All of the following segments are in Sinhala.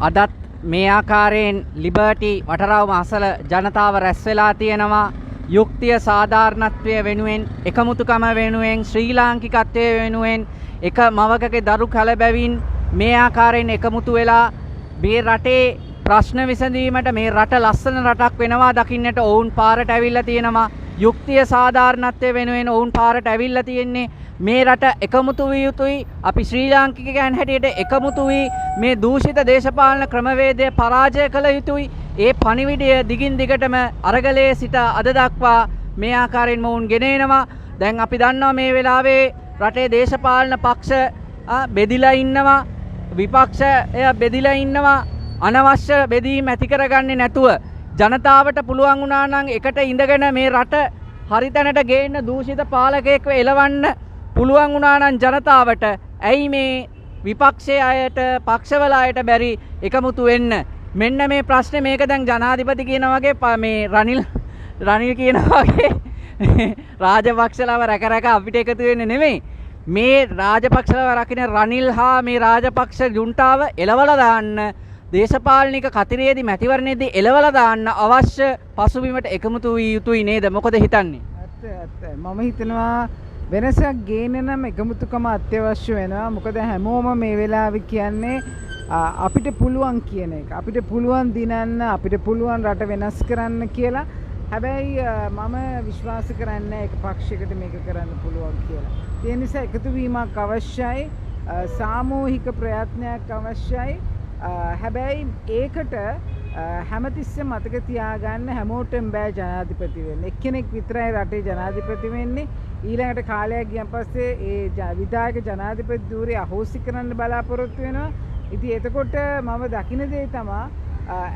අදත් මේ ආකාරයෙන් ලිබර්ටි වටරවුම අසල ජනතාව රැස් වෙලා තියෙනවා. යුක්තිය සාධාරණත්වය වෙනුවෙන්, එකමුතුකම වෙනුවෙන්, ශ්‍රී ලාංකිකත්වය වෙනුවෙන්, එක මවකගේ දරු කලබැවින් මේ ආකාරයෙන් එකමුතු වෙලා මේ රටේ ප්‍රශ්න විසඳීමට, මේ රට ලස්සන රටක් වෙනවා දකින්නට ඔවුන් පාරට ඇවිල්ලා තියෙනවා. යුක්තිය සාධාරණත්වය වෙනුවෙන් ඔවුන් පාරට ඇවිල්ලා තියෙන්නේ. මේ රට එකමුතු විය යුතුයි. අපි ශ්‍රී ලාංකිකයන් හැටියට එකමුතු වී මේ දූෂිත දේශපාලන ක්‍රමවේදය පරාජය කළ යුතුයි. ඒ පණිවිඩය දිගින් දිගටම අරගලයේ සිට අද දක්වා මේ ආකාරයෙන්ම වුන් ගෙන එනවා. දැන් අපි දන්නවා මේ වෙලාවේ රටේ දේශපාලන පක්ෂ බෙදිලා ඉන්නවා. විපක්ෂය බෙදිලා ඉන්නවා. අනවශ්‍ය බෙදීම් ඇති කරගන්නේ නැතුව ජනතාවට පුළුවන් වුණා නම් එකට ඉඳගෙන මේ රට හරිතැනට ගේන්න, දූෂිත පාලකයෙක්ව එලවන්න පුළුවන් වුණා නම් ජනතාවට ඇයි මේ විපක්ෂයේ අයට, පක්ෂවල අයට බැරි එකමුතු වෙන්න? මෙන්න මේ ප්‍රශ්නේ. මේක දැන් ජනාධිපති කියන වගේ මේ රනිල් කියන වගේ රාජපක්ෂලව රැක අපිට එකතු වෙන්නේ නෙමෙයි. මේ රාජපක්ෂලව රකින්න රනිල් හා මේ රාජපක්ෂ ජුන්ටාව එලවලා දාන්න, දේශපාලනික කතිරයේදී මැතිවරණයේදී එලවලා දාන්න අවශ්‍ය පසුබිමට එකමුතු විය යුතුයි නේද? මොකද හිතන්නේ? ඇත්ත මම හිතනවා වෙනසක් ගේන්න නම් එකමුතුකම අත්‍යවශ්‍ය වෙනවා. මොකද හැමෝම මේ වෙලාවේ කියන්නේ අපිට පුළුවන් කියන එක. අපිට පුළුවන් දිනන්න, අපිට පුළුවන් රට වෙනස් කරන්න කියලා. හැබැයි මම විශ්වාස කරන්නේ එක පක්ෂයකට මේක කරන්න පුළුවන් කියලා. ඒ නිසා එකතු වීමක් අවශ්‍යයි. සාමූහික ප්‍රයත්නයක් අවශ්‍යයි. හැබැයි ඒකට හැමතිස්සෙම මතක තියාගන්න හැමෝටම බෑ ජනාධිපති වෙන්න. එක්කෙනෙක් විතරයි රටේ ජනාධිපති වෙන්නේ. ඊළඟට කාලයක් ගියන් පස්සේ ඒ විධායක ජනාධිපති ධූරය අහෝසි කරන්න බලාපොරොත්තු වෙනවා. ඉතින් එතකොට මම දකින දේ තමයි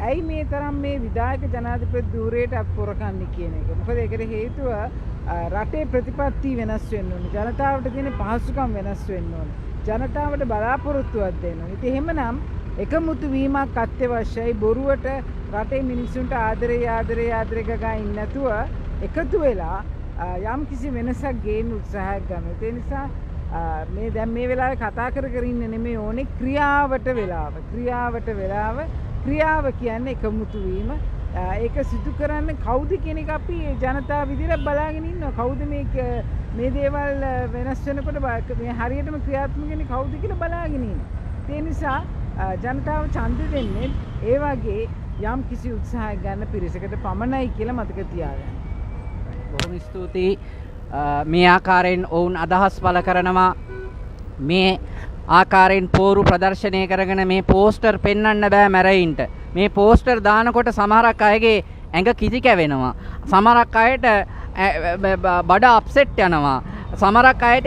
ඇයි මේ තරම් මේ විධායක ජනාධිපති ධූරයට පොරකන්නේ කියන එක. මොකද ඒකට හේතුව රටේ ප්‍රතිපත්ති වෙනස් වෙන්න ඕනේ. ජනතාවට තියෙන පහසුකම් වෙනස් වෙන්න ඕනේ. ජනතාවට බලාපොරොත්තුවක් දෙන්න ඕනේ. ඉතින් එහෙමනම් එකමුතු වීමක් අත්‍යවශ්‍යයි. බොරුවට රටේ මිනිස්සුන්ට ආදරේ ගගා ඉන්න නැතුව එකතු වෙලා යම් කිසි වෙනසක් ගේන්න උත්සාහයක් ගන්න. ඒ නිසා මේ දැන් මේ වෙලාවේ කතා කර ඉන්න නෙමෙයි ඕනේ, ක්‍රියාවට වෙලාව. ක්‍රියාව කියන්නේ එකමුතු වීම. ඒක සිදු කරන්න කවුද කියන එක අපි ජනතාව විදිහට බලාගෙන ඉන්නවා. කවුද මේ දේවල් වෙනස් වෙනකොට මේ හරියටම ක්‍රියාත්මක වෙන්නේ කවුද කියලා බලාගෙන ඉන්නවා. ඒ නිසා ජනතාව ඡන්ද දෙන්නේ ඒ වගේ යම් කිසි උත්සාහයක් ගන්න පිරිසකට පමණයි කියලා මතක තියාගන්න. බොහොම ස්තුතියි. මේ ආකාරයෙන් ඔවුන් අදහස් පළ කරනවා. මේ ආකාරයෙන් පෝරු ප්‍රදර්ශනය කරගෙන මේ පෝස්ටර් පෙන්වන්න බෑ මැරයින්ට. මේ පෝස්ටර් දානකොට සමහරක් අයගේ ඇඟ කිසි කැවෙනවා. සමහරක් අයට බඩ අප්සෙට් යනවා. සමහරක් අයට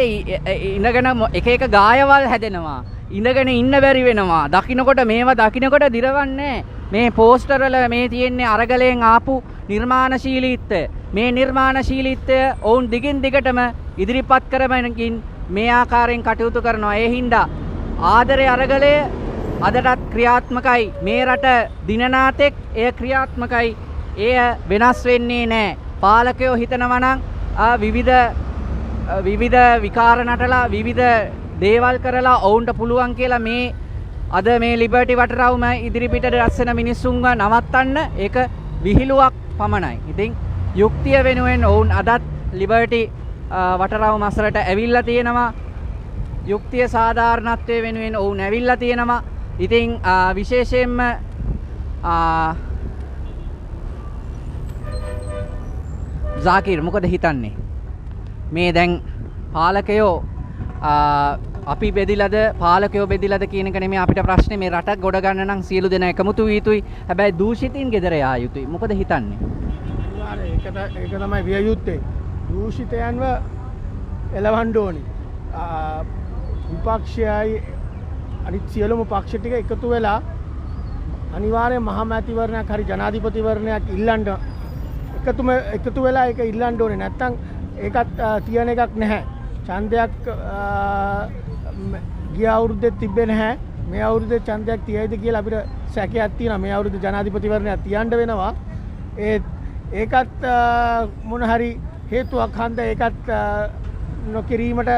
ඉඳගෙන එක ගායවල් හැදෙනවා. ඉඳගෙන ඉන්න බැරි වෙනවා. දකින්නකොට දිරවන්නේ මේ පෝස්ටර් වල මේ තියෙන්නේ අරගලයෙන් ආපු නිර්මාණශීලීත්වය. මේ නිර්මාණශීලීත්වය ඔවුන් දිගින් දිගටම ඉදිරිපත් කරමින් මේ ආකාරයෙන් කටයුතු කරනවා. ඒ හින්දා ආදරේ අරගලය අදටත් ක්‍රියාත්මකයි. මේ රට දිනනාතෙක් එය ක්‍රියාත්මකයි. එය වෙනස් වෙන්නේ නැහැ. පාලකයෝ හිතනවා නම් විවිධ විකාර නටලා විවිධ දේවල් කරලා ඔවුන්ට පුළුවන් කියලා මේ අද මේ ලිබර්ටි වටරවුම ඉදිරිපිටට රැස්වෙන මිනිස්සුන්ව නවත්තන්න ඒක විහිළුවක් පමණයි. ඉතින් යුක්තිය වෙනුවෙන් ඔවුන් අදත් ලිබර්ටි වටරවුම අසලට ඇවිල්ලා තියෙනවා. යුක්තිය සාධාරණත්වය වෙනුවෙන් ඔවුන් ඇවිල්ලා තියෙනවා. ඉතින් විශේෂයෙන්ම ජාකිර් මොකද හිතන්නේ? මේ දැන් පාලකයෝ අපි බෙදිලාද පාලකයෝ බෙදිලාද කියන එක නෙමෙයි අපිට ප්‍රශ්නේ. මේ රට ගොඩ ගන්න නම් සියලු දෙනා එකමුතු විය යුතුයි. හැබැයි දූෂිතින් ගෙදර යා යුතුයි. මොකද හිතන්නේ? ඒක තමයි විය යුත්තේ. දූෂිතයන්ව එලවන්න ඕනේ. විපක්ෂයයි අනිත් සියලුම පක්ෂ ටික එකතු වෙලා අනිවාර්ය මහා මැතිවරණයක් හරි ජනාධිපතිවරණයක් එකතු වෙලා ඒක ඉල්ලන්න ඕනේ. නැත්තම් ඒකත් තියන එකක් නැහැ. ඡන්දයක් ගිය අවුරුද්දේ තිබ්බේ නැහැ. මේ අවුරුද්දේ ඡන්දයක් තියයිද කියලා අපිට සැකයක් තියෙනවා. මේ අවුරුද්දේ ජනාධිපතිවරණයක් තියන්න වෙනවා. ඒකත් මොන හරි හේතුවක් හන්ද ඒකත් නොකිරීමට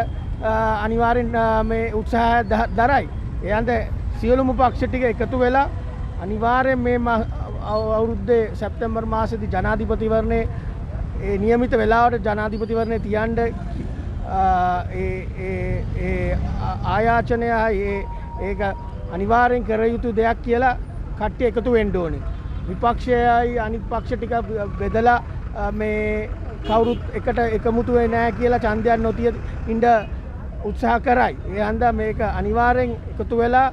අනිවාර්යෙන් මේ උත්සාහය දරයි. ඒ හන්ද සියලුම පක්ෂ ටික එකතු වෙලා අනිවාර්යෙන් මේ අවුරුද්දේ සැප්තැම්බර් මාසෙදී ජනාධිපතිවරණේ ඒ නියමිත වෙලාවට ජනාධිපතිවරණේ තියන්න ආයාචනය ඒක අනිවාර්යෙන් කර යුතු දෙයක් කියලා කට්ටිය එකතු වෙන්න ඕනේ. විපක්ෂයයි අනිත් පක්ෂ ටික බෙදලා මේ කවුරුත් එකට එකමුතු වෙන්නේ නැහැ කියලා ඡන්දයක් නොතිය ඉඳ උත්සාහ කරයි. ඒ හන්දා මේක අනිවාර්යෙන් එකතු වෙලා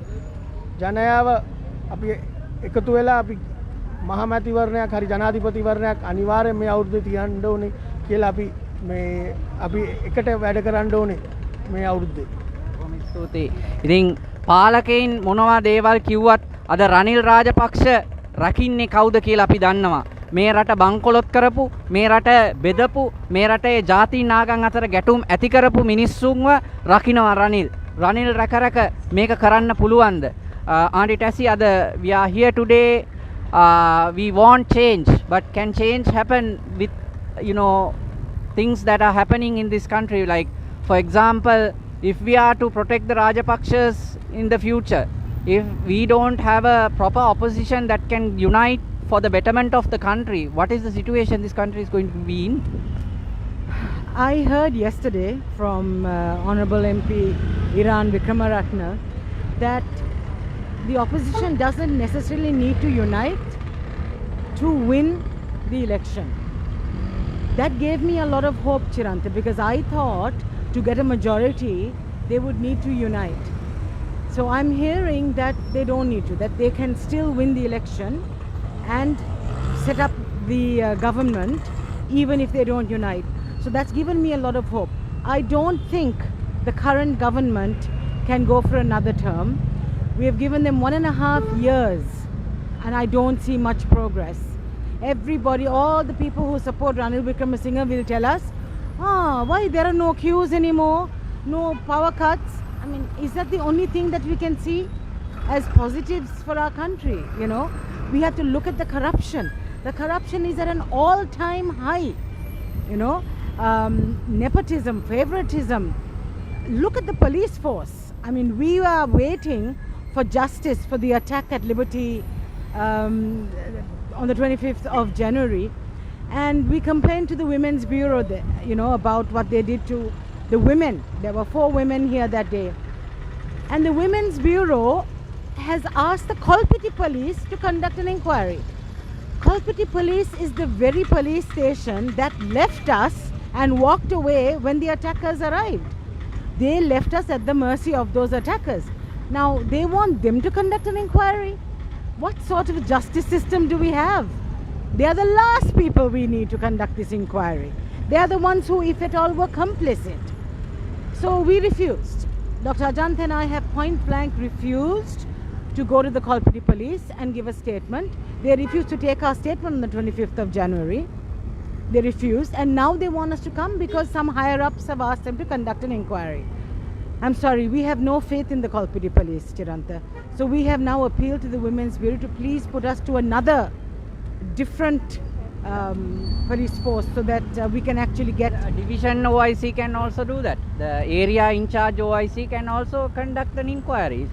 ජනයාව අපි එකතු වෙලා අපි මහමැතිවරණයක් හරි ජනාධිපතිවරණයක් අනිවාර්යෙන් මේ අවුරුද්දේ තියන්න ඕනේ කියලා අපි එකට වැඩ කරන්න ඕනේ මේ අවුරුද්දේ. බොහොම ස්තුතියි. ඉතින් පාලකයින් මොනවා දේවල් කිව්වත් අද රනිල් රාජපක්ෂ රකින්නේ කවුද කියලා අපි දන්නවා. මේ රට බංකොලොත් කරපු, මේ රට බෙදපු, මේ රටේ ජාතීන් ආගම් අතර ගැටුම් ඇති කරපු මිනිස්සුන්ව රකින්නවා රනිල්. රනිල් රැක මේක කරන්න පුළුවන්ද? Auntie Tassie, we are here today. We want change, but can change happen with, things that are happening in this country? Like, for example, if we are to protect the Rajapakshas in the future, if we don't have a proper opposition that can unite for the betterment of the country, what is the situation this country is going to be in? I heard yesterday from Honorable MP Iran Vikramaratne that the opposition doesn't necessarily need to unite to win the election. That gave me a lot of hope, Priyantha, because I thought to get a majority they would need to unite. So I'm hearing that they don't need to, that they can still win the election and set up the government even if they don't unite. So that's given me a lot of hope. I don't think the current government can go for another term. We have given them 1.5 years and I don't see much progress. Everybody, all the people who support Ranil Wickremesinghe will tell us, why there are no queues anymore, no power cuts. I mean, is that the only thing that we can see as positives for our country? We have to look at the corruption. The corruption is at an all-time high. Nepotism, favoritism. Look at the police force. I mean, we are waiting for justice for the attack at Liberty on the 25th of January, and we complained to the Women's Bureau about what they did to the women. There were 4 women here that day, and the Women's Bureau has asked the Kolpiti police to conduct an inquiry. Kolpiti police is the very police station that left us and walked away when the attackers arrived. They left us at the mercy of those attackers. Now they want them to conduct an inquiry. What sort of justice system do we have? They are the last people we need to conduct this inquiry. They are the ones who, if at all, were complicit. So we refused. Dr. Ajant and I have point blank refused to go to the Kolpiti police and give a statement. They refused to take our statement on the 25th of January. They refused, and now they want us to come because some higher ups have asked them to conduct an inquiry. I'm sorry, we have no faith in the Kolpiti police, Priyantha. So we have now appealed to the Women's Bureau to please put us to another different police force so that we can actually get... Division OIC can also do that. The area in charge OIC can also conduct an inquiry.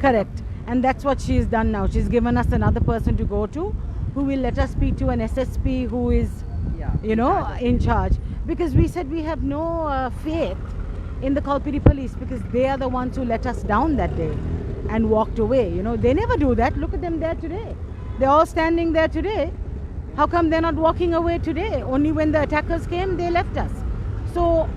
Correct. And that's what she's done now. She's given us another person to go to who will let us speak to an SSP who is, in charge. Because we said we have no faith in the Kolpiti police because they are the ones who let us down that day and walked away. They never do that. Look at them there today. They're all standing there today. How come they're not walking away today? Only when the attackers came, they left us. So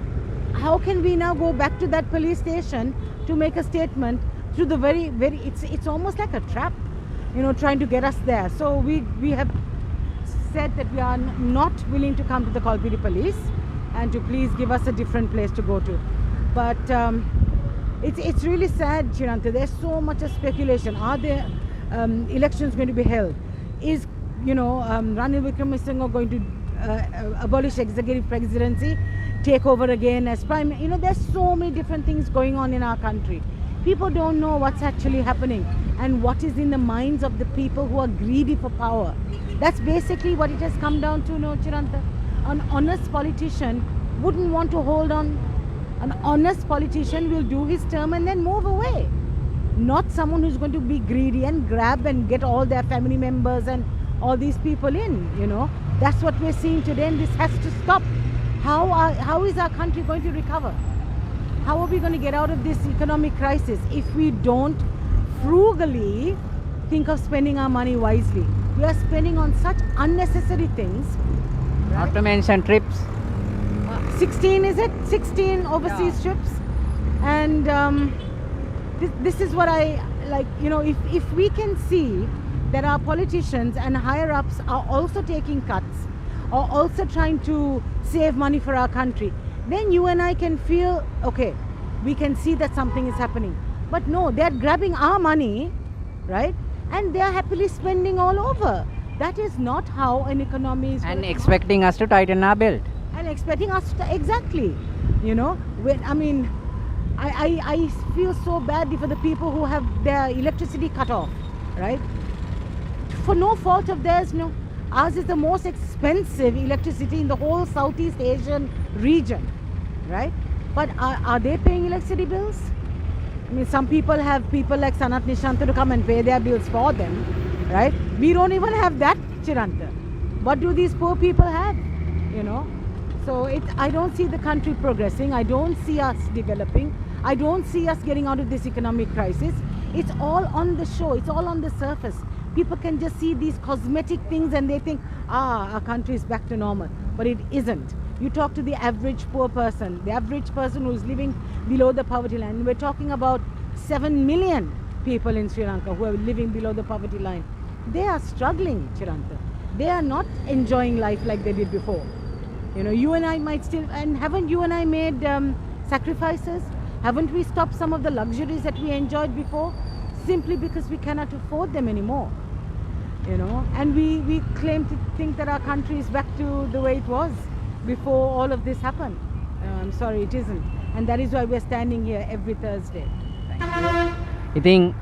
how can we now go back to that police station to make a statement through the very, it's almost like a trap, trying to get us there. So we have said that we are not willing to come to the Kolpiti police and to please give us a different place to go to. But it's really sad, Priyantha. There's so much of speculation. Are there elections going to be held? Is Ranil Wickremesinghe going to abolish executive presidency, take over again as prime? There's so many different things going on in our country. People don't know what's actually happening and what is in the minds of the people who are greedy for power. That's basically what it has come down to, Priyantha. An honest politician wouldn't want to hold on. An honest politician will do his term and then move away. not someone who's going to be greedy and grab and get all their family members and all these people in, you know. That's what we're seeing today, and this has to stop. How is our country going to recover? How are we going to get out of this economic crisis if we don't frugally think of spending our money wisely? We are spending on such unnecessary things. Not to mention trips. 16 is it? 16 overseas trips. And this is what I like, you know, if we can see that our politicians and higher ups are also taking cuts or also trying to save money for our country, then you and I can feel, okay, we can see that something is happening. But no, they're grabbing our money, right? And they're happily spending all over. That is not how an economy is. And expecting us to tighten our belt. And expecting us to, exactly, you know, when, I mean, I feel so badly for the people who have their electricity cut off, right? For no fault of theirs, no. Ours is the most expensive electricity in the whole Southeast Asian region, right? But are they paying electricity bills? I mean, some people have people like Sanat Nishanta to come and pay their bills for them, right? We don't even have that, Chiranta. What do these poor people have, you know? So I don't see the country progressing. I don't see us developing. I don't see us getting out of this economic crisis. It's all on the show. It's all on the surface. People can just see these cosmetic things and they think, our country is back to normal. But it isn't. You talk to the average poor person, the average person who is living below the poverty line. We're talking about 7 million people in Sri Lanka who are living below the poverty line. They are struggling, Chiranta. They are not enjoying life like they did before. You know, you and I might still, and haven't you and I made sacrifices? Haven't we stopped some of the luxuries that we enjoyed before? Simply because we cannot afford them anymore. You know, and we claim to think that our country is back to the way it was before all of this happened. I'm sorry, it isn't. And that is why we're standing here every Thursday. ඉතින්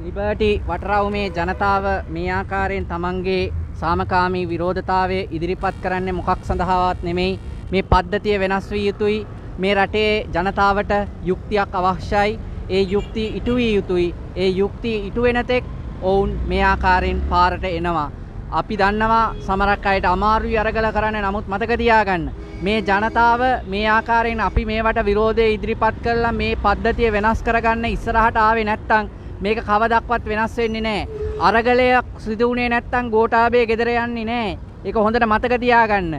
ලිබර්ටි වටරවුමේ ජනතාව මේ ආකාරයෙන් තමන්ගේ සාමකාමී විරෝධතාවය ඉදිරිපත් කරන්නේ මොකක් සඳහාවත් නෙමෙයි. මේ පද්ධතිය වෙනස් විය යුතුයි. මේ රටේ ජනතාවට යුක්තියක් අවශ්‍යයි. ඒ යුක්තිය ඉටු විය යුතුයි. ඒ යුක්තිය ඉටු වෙන තෙක් ඔවුන් මේ ආකාරයෙන් පාරට එනවා. අපි දන්නවා සමහරක් අයට අමාරුයි අරගල කරන්න. නමුත් මතක තියාගන්න මේ ජනතාව මේ ආකාරයෙන් අපි මේවට විරෝධය ඉදිරිපත් කළා මේ පද්ධතිය වෙනස් කරගන්න ඉස්සරහට ආවේ නැත්තම් මේක කවදක්වත් වෙනස් වෙන්නේ නැහැ. අරගලයක් සිදු වුණේ නැත්තම් ගෝඨාභය ගෙදර යන්නේ නැහැ. ඒක හොඳට මතක තියාගන්න.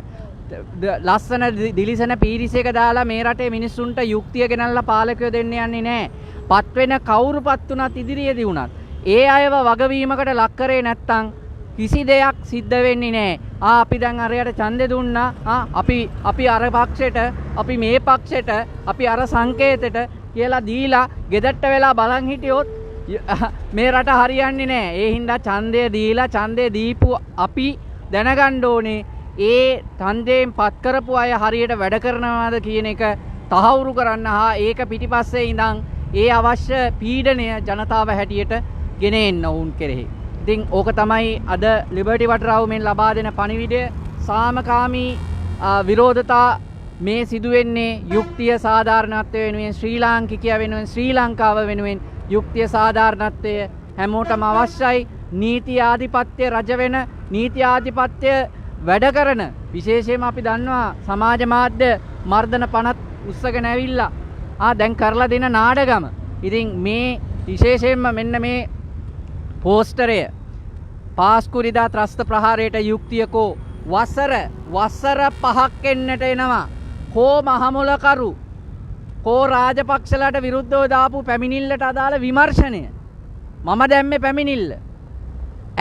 ලස්සන දිලිසෙන පීරිසයක දාලා මේ රටේ මිනිස්සුන්ට යුක්තිය ගෙනල්ලා පාලකයෝ දෙන්න යන්නේ නැහැ. පත් වෙන කවුරුපත් උනත් ඉදිරියේදී උනත් ඒ අයව වගවීමකට ලක් කරේ නැත්තම් කිසි දෙයක් සිද්ධ වෙන්නේ නැහැ. අපි දැන් අරයට ඡන්දෙ දුන්නා. අපි අර පක්ෂෙට, අපි මේ පක්ෂෙට, අපි අර සංකේතෙට කියලා දීලා ගෙදරට වෙලා බලන් හිටියොත් මේ රට හරියන්නේ නැහැ. ඒ හින්දා ඡන්දය දීලා ඡන්දය දීපු අපි දැනගන්න ඕනේ ඒ ඡන්දයෙන් පත් කරපු අය හරියට වැඩ කරනවාද කියන එක තහවුරු කරන්න හා ඒක පිටිපස්සේ ඉඳන් ඒ අවශ්‍ය පීඩනය ජනතාව හැටියට ගෙන එන්න වුන් කෙරෙහි. ඉතින් ඕක තමයි අද ලිබර්ටි වටරවුමෙන් ලබා දෙන පණිවිඩය. සාමකාමී විරෝධතා මේ සිදුවෙන්නේ යුක්තිය සාධාරණත්වය වෙනුවෙන්, ශ්‍රී ලාංකිකයා වෙනුවෙන්, ශ්‍රී ලංකාව වෙනුවෙන් යුක්තිය සාධාරණත්වය හැමෝටම අවශ්‍යයි. නීති ආධිපත්‍ය රජ වෙන, නීති ආධිපත්‍ය වැඩ කරන, විශේෂයෙන්ම අපි දන්නවා සමාජ මාධ්‍ය මර්ධන පනත් උස්සගෙන ඇවිල්ලා දැන් කරලා දෙන නාඩගම. ඉතින් මේ විශේෂයෙන්ම මෙන්න මේ පෝස්ටරය පාස්කුරිදා ත්‍රස්ත ප්‍රහාරයට යුක්තියකෝ වසර 5ක් එන්නට එනවා. කෝ මහමුලකරු, කෝ රාජපක්ෂලට විරුද්ධව දාපු පැමිණිල්ලට අදාළ විමර්ශනය. මම දැම්මේ පැමිණිල්ල.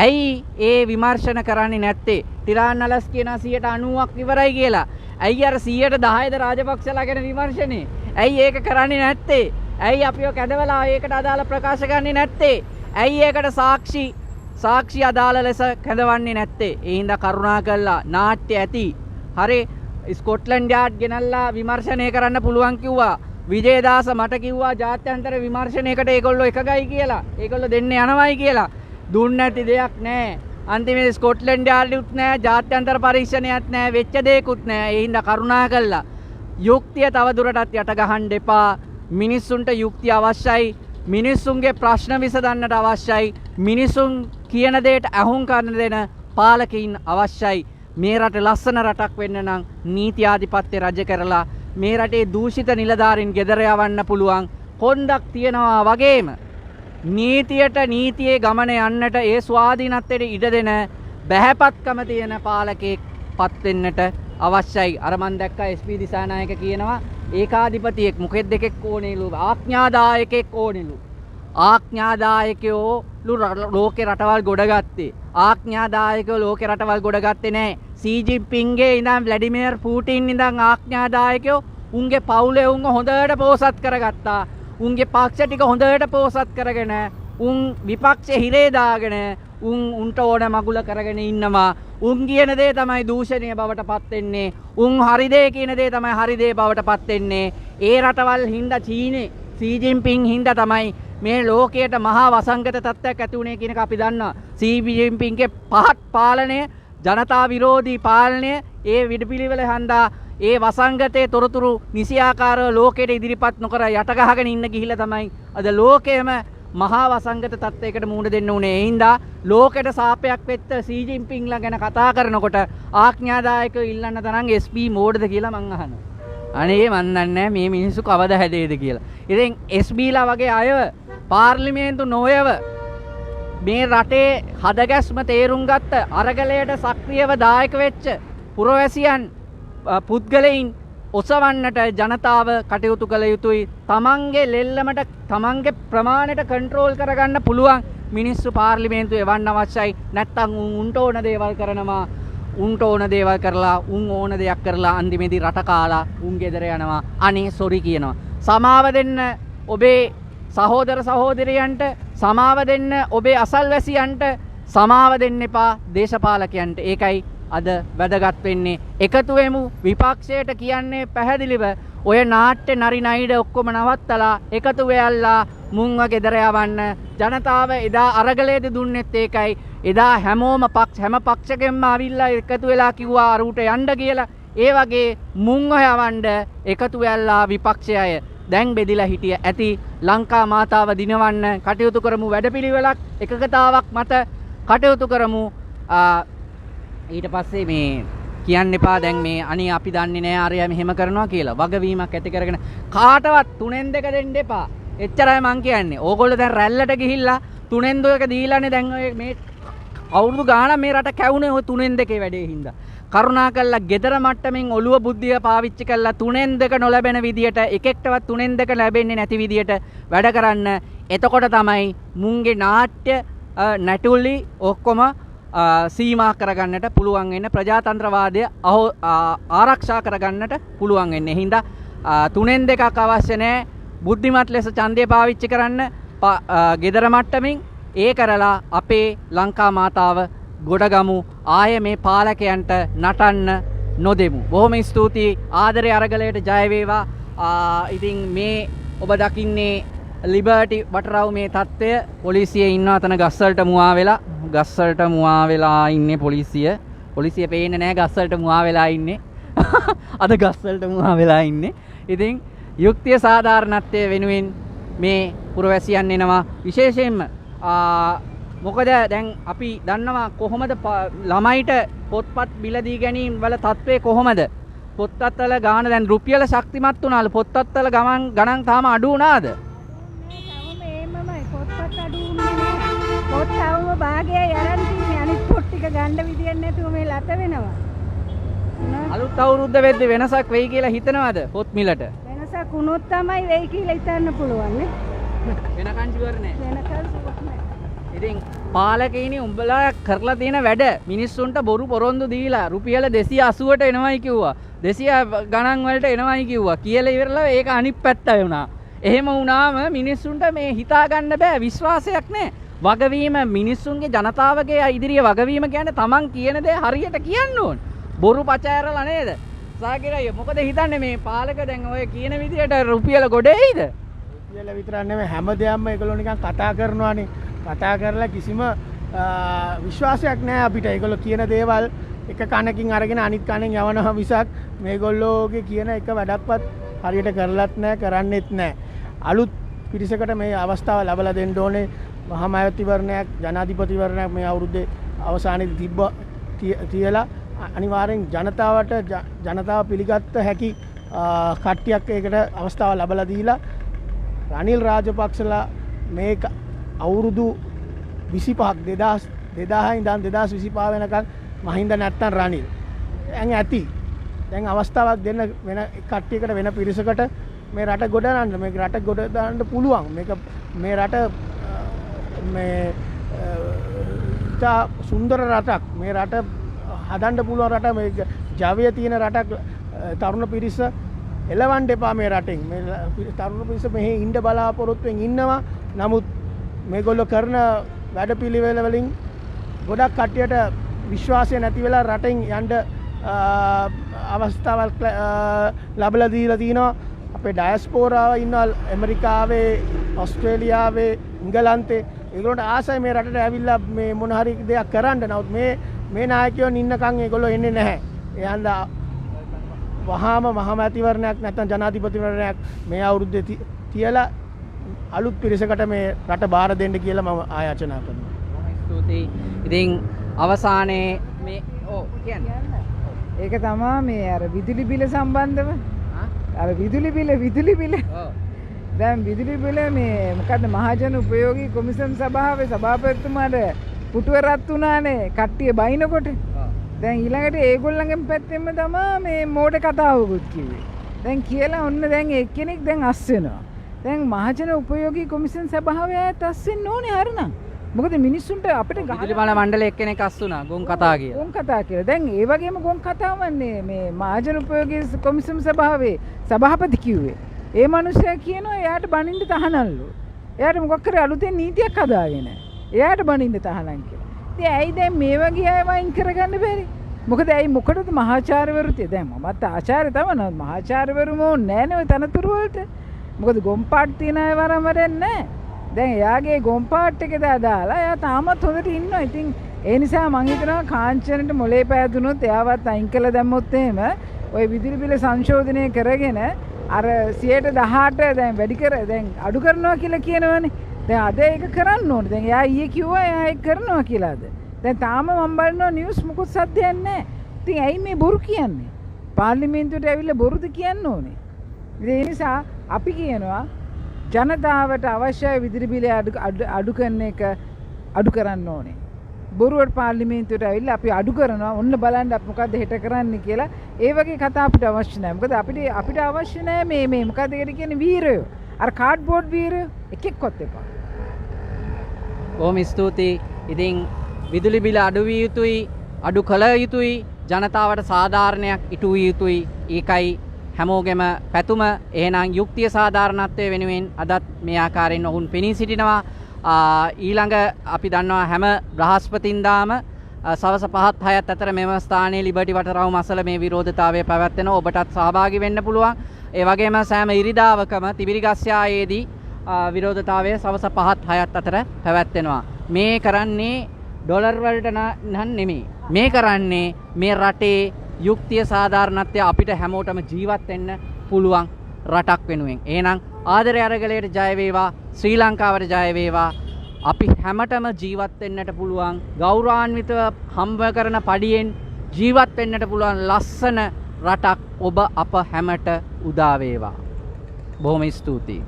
ඇයි ඒ විමර්ශන කරන්නේ නැත්තේ? ටිරාන්නලස් කියන 90ක් ඉවරයි කියලා. ඇයි අර 10%ද රාජපක්ෂලා ගැන විමර්ශනේ? ඇයි ඒක කරන්නේ නැත්තේ? ඇයි අපිව කැදවලා ඒකට අදාළ ප්‍රකාශ ගන්නේ නැත්තේ? ඇයි ඒකට සාක්ෂි අදාළ ලෙස කැඳවන්නේ නැත්තේ? ඒ හින්දා කරුණා කළා නාට්‍ය ඇති. හරි ස්කොට්ලන්ඩ් යාඩ් ගෙනල්ලා විමර්ශනය කරන්න පුළුවන් කිව්වා. විජේදාස මට කිව්වා ජාත්‍යන්තර විමර්ශනයකට ඒගොල්ලෝ එකගයි කියලා. ඒගොල්ලෝ දෙන්න යනවයි කියලා. දුන්නේ නැති දෙයක් නැහැ. අන්තිමේ ස්කොට්ලන්ඩ් යාඩ්ුත් නැහැ, ජාත්‍යන්තර පරීක්ෂණයක් නැහැ, වෙච්ච දෙයක්ුත් නැහැ. ඒ හින්දා කරුණා කළා යුක්තිය තව දුරටත් යට ගහන්න එපා. මිනිස්සුන්ට යුක්තිය අවශ්‍යයි. මිනිස්සුන්ගේ ප්‍රශ්න විසඳන්නට අවශ්‍යයි. මිනිසුන් කියන දේට ඇහුම්කන් දෙන පාලකයින් අවශ්‍යයි. මේ රට ලස්සන රටක් වෙන්න නම් නීති ආධිපත්‍ය රජ කරලා මේ රටේ දූෂිත නිලධාරීන් ගෙදර යවන්න පුළුවන් කොන්දක් තියනවා වගේම නීතියට නීතියේ ගමන යන්නට ඒ ස්වාධීනත්වයට ඉඩ දෙන බැහැපත්කම තියෙන පාලකෙක් පත් වෙන්නට අවශ්‍යයි. අර මන් දැක්කා SP දිසානායක කියනවා ඒකාධිපතියෙක් මොකෙද දෙකෙක් ඕනේලු ආඥාදායකෙක් ඕනේලු. ආඥාදායකයෝ ලෝකේ රටවල් ගොඩගත්තේ. ආඥාදායකයෝ ලෝකේ රටවල් ගොඩගත්තේ නැහැ. සී ජින්පින්ගේ ඉඳන් ව්ලාඩිමිර් පුටින් ඉඳන් ආඥාදායකයෝ උන්ගේ පවුලේ උන්ව හොඳට පෝසත් කරගත්තා. උන්ගේ පක්ෂ ටික හොඳට පෝසත් කරගෙන උන් විපක්ෂේ හිරේ දාගෙන උන්ට ඕන මගුල කරගෙන ඉන්නවා. උන් කියන දේ තමයි දූෂණීය බවට පත් වෙන්නේ. උන් හරි දේ කියන දේ තමයි හරි දේ බවට පත් වෙන්නේ. ඒ රටවල් හින්දා චීනේ සී ජින්පින් හින්දා තමයි මේ ලෝකයට මහා වසංගත තත්ත්වයක් ඇති වුණේ කියන එක අපි දන්නවා. සී ජින්පින්ගේ පහත් පාලනය, ජනතා විරෝධී පාලනය, ඒ විඩපිළිවෙල හන්දා ඒ වසංගතයේ තොරතුරු නිසියාකාරව ලෝකයට ඉදිරිපත් නොකර යට ගහගෙන ඉන්න ගිහිල්ලා තමයි අද ලෝකයේම මහා වසංගත තත්ත්වයකට මුහුණ දෙන්න උනේ. ඒ හින්දා ලෝකෙට සාපයක් වෙච්ච සී ජින්පින්ලා ගැන කතා කරනකොට ආඥාදායකව ඉල්ලන්න තරම් SP මෝඩද කියලා මං අහනවා. අනේ මන් දන්නේ මේ මිනිස්සු කවද හැදේද කියලා. ඉතින් SBලා වගේ අය පාර්ලිමේන්තු නොයව මේ රටේ හදගැස්ම තේරුම් ගත්ත අරගලයට සක්‍රියව දායක වෙච්ච පුරවැසියන් පුද්ගලයින් ඔසවන්නට ජනතාව කටයුතු කළ යුතුයි. තමන්ගේ ලෙල්ලමට තමන්ගේ ප්‍රමාණයට කන්ට්‍රෝල් කරගන්න පුළුවන් මිනිස්සු පාර්ලිමේන්තුවේ එවන්න අවශ්‍යයි. නැත්තම් උන්ට ඕන දේවල් කරනවා. උන්ට ඕන දේවල් කරලා උන් ඕන දෙයක් කරලා අන්තිමේදී රට කාලා උන් ගෙදර යනවා. අනේ සොරි කියනවා. සමාව දෙන්න ඔබේ සහෝදර සහෝදරියන්ට, සමාව දෙන්න ඔබේ අසල්වැසියන්ට, සමාව දෙන්න එපා දේශපාලකයන්ට. ඒකයි අද වැදගත් වෙන්නේ. එකතු වෙමු. විපක්ෂයට කියන්නේ පැහැදිලිව ඔය නාට්‍ය නරි නයිඩ ඔක්කොම නවත්තලා එකතු වෙයල්ලා මුන්ව ගෙදර යවන්න. ජනතාව එදා අරගලයේදී දුන්නෙත් ඒකයි. එදා හැම පක්ෂකෙන්ම ආවිල්ලා එකතු වෙලා කිව්වා අරුට යන්න කියලා. ඒ වගේ මුන්ව යවන්න එකතු වෙයල්ලා විපක්ෂය අය දැන් බෙදිලා හිටිය ඇති. ලංකා මාතාව දිනවන්න කටයුතු කරමු. වැඩපිළිවෙලක් එකකතාවක් මත කටයුතු කරමු. ඊට පස්සේ මේ කියන්න එපා දැන් මේ අනේ අපි දන්නේ නැහැ අරයා මෙහෙම කරනවා කියලා. වගවීමක් ඇති කරගෙන කාටවත් 3න් 2 දෙන්න එපා. එච්චරයි මං කියන්නේ. ඕගොල්ලෝ දැන් රැල්ලට ගිහිල්ලා 3න් 2 දීලානේ දැන් ඔය මේ අවුරුදු ගාණක් මේ රට කැවුනේ ඔය 3න් 2 වැඩේ හින්දා. කරුණාකරලා ගෙදර මට්ටමින් ඔළුව බුද්ධිය පාවිච්චි කරලා 3න් 2 නොලැබෙන විදියට එකෙක්ටවත් 3න් 2 ලැබෙන්නේ නැති විදියට වැඩ කරන්න. එතකොට තමයි මුන්ගේ නාට්‍ය නැටුලි ඔක්කොම සීමා කරගන්නට පුළුවන් වෙන ප්‍රජාතන්ත්‍රවාදය ආරක්ෂා කරගන්නට පුළුවන් වෙන්නේ. හින්දා 3න් 2ක් අවශ්‍ය නැහැ. බුද්ධිමත් ලෙස ඡන්දය පාවිච්චි කරන්න ගෙදර මට්ටමින් ඒ කරලා අපේ ලංකා මාතාව ගොඩගමු. ආයේ මේ පාලකයන්ට නටන්න නොදෙමු. බොහොම ස්තුතියි. ආදරේ අරගලයට ජය වේවා. ඉතින් මේ ඔබ දකින්නේ ලිබර්ටි වටරව් මේ තත්ත්වය. පොලිසිය ඉන්නවා අතන ගස්වලට මුවා වෙලා. ගස්වලට මුවා වෙලා ඉන්නේ පොලිසිය. පොලිසිය පේන්නේ නැහැ ගස්වලට මුවා වෙලා ඉන්නේ. අද ගස්වලට මුවා වෙලා ඉන්නේ. ඉතින් යුක්තිය සාධාරණත්වය වෙනුවෙන් මේ පුරවැසියන් එනවා. විශේෂයෙන්ම මොකද දැන් අපි දන්නවා කොහොමද ළමයිට පොත්පත් බිලදී ගැනීම වල තත්ත්වය කොහොමද? පොත්පත්වල ගාන දැන් රුපියල ශක්තිමත් වුණාලු. පොත්පත්වල ගණන් තාම අඩු වුණාද? පොත් තවම භාගයයි අරන් තින්නේ. අනිත් පොත් ටික ගන්න විදියක් නැතුව මේ ලත වෙනවා. අලුත් අවුරුද්ද වෙද්දි වෙනසක් වෙයි කියලා හිතනවද පොත් මිලට? වෙනසක් වුණොත් තමයි වෙයි කියලා හිතන්න පුළුවන් නේ. වෙනකන් ෂුවර් නෑ. වෙනකන් ෂුවර් නෑ. ඉතින් පාලකයිනි උඹලා කරලා තියෙන වැඩ මිනිස්සුන්ට බොරු පොරොන්දු දීලා රුපියල 280ට එනවයි කිව්වා. 200 ගණන් වලට එනවයි කිව්වා. කියලා ඉවරලා ඒක අනිත් පැත්ත වුණා. එහෙම වුණාම මිනිස්සුන්ට මේ හිතා ගන්න බෑ. විශ්වාසයක් නෑ. වගවීම මිනිස්සුන්ගේ ජනතාවගේ ඉදිරියේ වගවීම කියන්නේ තමන් කියන දේ හරියට කියන්න ඕන. බොරු පචාරලා නේද? සාගරය මොකද හිතන්නේ මේ පාලක දැන් ඔය කියන විදියට රුපියල ගොඩේයිද? රුපියල විතරක් නෙමෙයි හැම දෙයක්ම ඒගොල්ලෝ නිකන් කතා කරනවානේ. කතා කරලා කිසිම විශ්වාසයක් නැහැ අපිට. ඒගොල්ලෝ කියන දේවල් එක කනකින් අරගෙන අනිත් කනෙන් යවනවා මිසක් මේගොල්ලෝගේ කියන එක වැඩක්වත් හරියට කරලත් නැහැ, කරන්නෙත් නැහැ. අලුත් පිරිසකට මේ අවස්ථාව ලැබලා දෙන්න ඕනේ. මහා මැතිවරණයක් ජනාධිපතිවරණයක් මේ අවුරුද්දේ අවසානයේදී තියලා අනිවාර්යෙන් ජනතාව පිළිගත්ත හැකි කට්ටියක් ඒකට අවස්ථාව ලැබලා දීලා රනිල් රාජපක්ෂලා මේ අවුරුදු 25ක් 2000 ඉඳන් 2025 වෙනකන් මහින්ද නැත්තම් රනිල් දැන් ඇති. දැන් අවස්ථාවක් දෙන්න වෙන කට්ටියකට වෙන පිරිසකට මේ රට ගොඩනගන්න මේ රට ගොඩ දාන්න පුළුවන්. මේ රට මේ සුන්දර රටක් මේ රට හදන්න පුළුවන් රට මේ ජවය තියෙන රටක් තරුණ පිරිස එලවන්න එපා මේ රටෙන්. මේ තරුණ පිරිස මෙහි ඉන්න බලාපොරොත්තුෙන් ඉන්නවා. නමුත් මේගොල්ලෝ කරන වැඩපිළිවෙල වලින් ගොඩක් කට්ටියට විශ්වාසය නැති වෙලා රටෙන් යන්න අවස්ථාවක් ලැබලා දීලා තිනවා. අපේ ඩයස්පෝරාව ඉන්නවා ඇමරිකාවේ, ඕස්ට්‍රේලියාවේ, ඉංගලන්තේ. ඒගොල්ලන්ට ආසයි මේ රටට ඇවිල්ලා මේ මොන හරි දෙයක් කරන්න. නමුත් මේ නායකයෝ ඉන්නකන් ඒගොල්ලෝ එන්නේ නැහැ. ඒ හන්දා වහාම මහා මැතිවරණයක් නැත්නම් ජනාධිපතිවරණයක් මේ අවුරුද්දේ තියලා අලුත් පිරිසකට මේ රට බාර දෙන්න කියලා මම ආයාචනා කරනවා. ස්තුතියි. ඉතින් අවසානයේ මේ කියන්නේ ඒක තමයි මේ අර විදුලි බිල සම්බන්ධව අර විදුලි බිල දැන් විදුලි බිල මේ මොකද්ද මහජන උපයෝගී කොමිසම් සභාවේ සභාපතිතුමාට පුටුව රත් වුණානේ කට්ටිය බයිනකොට. දැන් ඊළඟට ඒගොල්ලන්ගෙන් පැත්තෙන්ම තමයි මේ මෝඩ කතාවකුත් කිව්වේ. දැන් කියලා ඔන්න දැන් එක්කෙනෙක් දැන් අස් වෙනවා. දැන් මහජන උපයෝගී කොමිසම් සභාවේ ආයත් අස් වෙන්න ඕනේ හරිනම්. මොකද මිනිස්සුන්ට අපිට විදුලිමාල මණ්ඩලයේ එක්කෙනෙක් අස් වුණා ගොන් කතා කියලා. ගොන් කතා කියලා. දැන් ඒ වගේම ගොන් කතාවන්නේ මේ මහජන උපයෝගී කොමිසම් සභාවේ සභාපති කිව්වේ. ඒ මිනිස්සයා කියනවා එයාට බනින්න තහනල්ලු. එයාට මොකක් කරේ අලුතෙන් නීතියක් හදාගෙන. එයාට බනින්න තහනම් කියලා. ඉතින් ඇයි දැන් මේ වගේ අය වයින් කරගන්න බැරි? මොකද ඇයි මොකටද මහාචාර්යවරු තිය? දැන් මමත් ආචාර්ය තමයි. මහාචාර්යවරුම ඕනේ නැහැ නේ ඔය තනතුරු වලට. මොකද ගොම්පාට් තියන අය වරම් වැඩන්නේ නැහැ. දැන් එයාගේ ගොම්පාට් එක දාලා එයා තාමත් හොඳට ඉන්නවා. ඉතින් ඒ නිසා මං හිතනවා කාංචනට මොලේ පෑදුනොත් එයාවත් අයින් කළා දැම්මොත් එහෙම ওই විදුලි බිල සංශෝධනය කරගෙන අර 118 දැන් වැඩි කර දැන් අඩු කරනවා කියලා කියනවනේ. දැන් අද ඒක කරන්න ඕනේ. දැන් එයා ඊයේ කිව්වා එයා ඒක කරනවා කියලාද. දැන් තාම මම බලනවා නිවුස් මුකුත් සද්දයක් නැහැ. ඉතින් ඇයි මේ බොරු කියන්නේ? පාර්ලිමේන්තුවට ඇවිල්ලා බොරුද කියන්න ඕනේ. ඒ නිසා අපි කියනවා ජනතාවට අවශ්‍ය විදුලි බිල අඩු කරන එක අඩු කරන්න ඕනේ. බොරුවට පාර්ලිමේන්තුවට ඇවිල්ලා අපි අඩු කරනවා. ඔන්න බලන්න අපි මොකද්ද හෙට කරන්න කියලා. ඒ වගේ කතා අපිට අවශ්‍ය නැහැ. මොකද අපිට අවශ්‍ය නැහැ මේ මොකද්ද ඒකට කියන්නේ වීරයෝ. අර කාඩ්බෝඩ් වීරයෝ එකෙක්වත් එපා. බොහොම ස්තුතියි. ඉතින් විදුලි බිල අඩු විය යුතුයි, අඩු කළ යුතුයි, ජනතාවට සාධාරණයක් ඉටු විය යුතුයි. ඒකයි හැමෝගෙම පැතුම. එහෙනම් යුක්තිය සාධාරණත්වය වෙනුවෙන් අදත් මේ ආකාරයෙන් ඔවුන් පෙනී සිටිනවා. ඊළඟ අපි දන්නවා හැම බ්‍රහස්පතින්දාම සවස 5-6 අතර මෙම ස්ථානයේ ලිබර්ටි වටරවුම අසල මේ විරෝධතාවය පැවැත්වෙනවා. ඔබටත් සහභාගී වෙන්න පුළුවන්. ඒ වගේම සෑම ඉරිදාවකම තිබිරිගස්යායේදී විරෝධතාවය සවස 5-6 අතර පැවැත්වෙනවා. මේ කරන්නේ ඩොලර් වලට නම් නෙමෙයි. මේ කරන්නේ මේ රටේ යුක්තිය සාධාරණත්වය අපිට හැමෝටම ජීවත් වෙන්න පුළුවන් රටක් වෙනුවෙන්. එහෙනම් ආදරය අරගලයට ජය වේවා. ශ්‍රී ලංකාවට ජය වේවා. අපි හැමතෙම ජීවත් වෙන්නට පුළුවන් ගෞරවාන්විතව හම්බ කරන පඩියෙන් ජීවත් වෙන්නට පුළුවන් ලස්සන රටක් ඔබ අප හැමට උදා වේවා. බොහොම ස්තුතියි.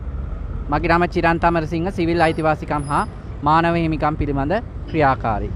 මගේ නම චිරන්ත අමරසිංහ, සිවිල් අයිතිවාසිකම් හා මානව හිමිකම් පිළිබඳ ක්‍රියාකාරී.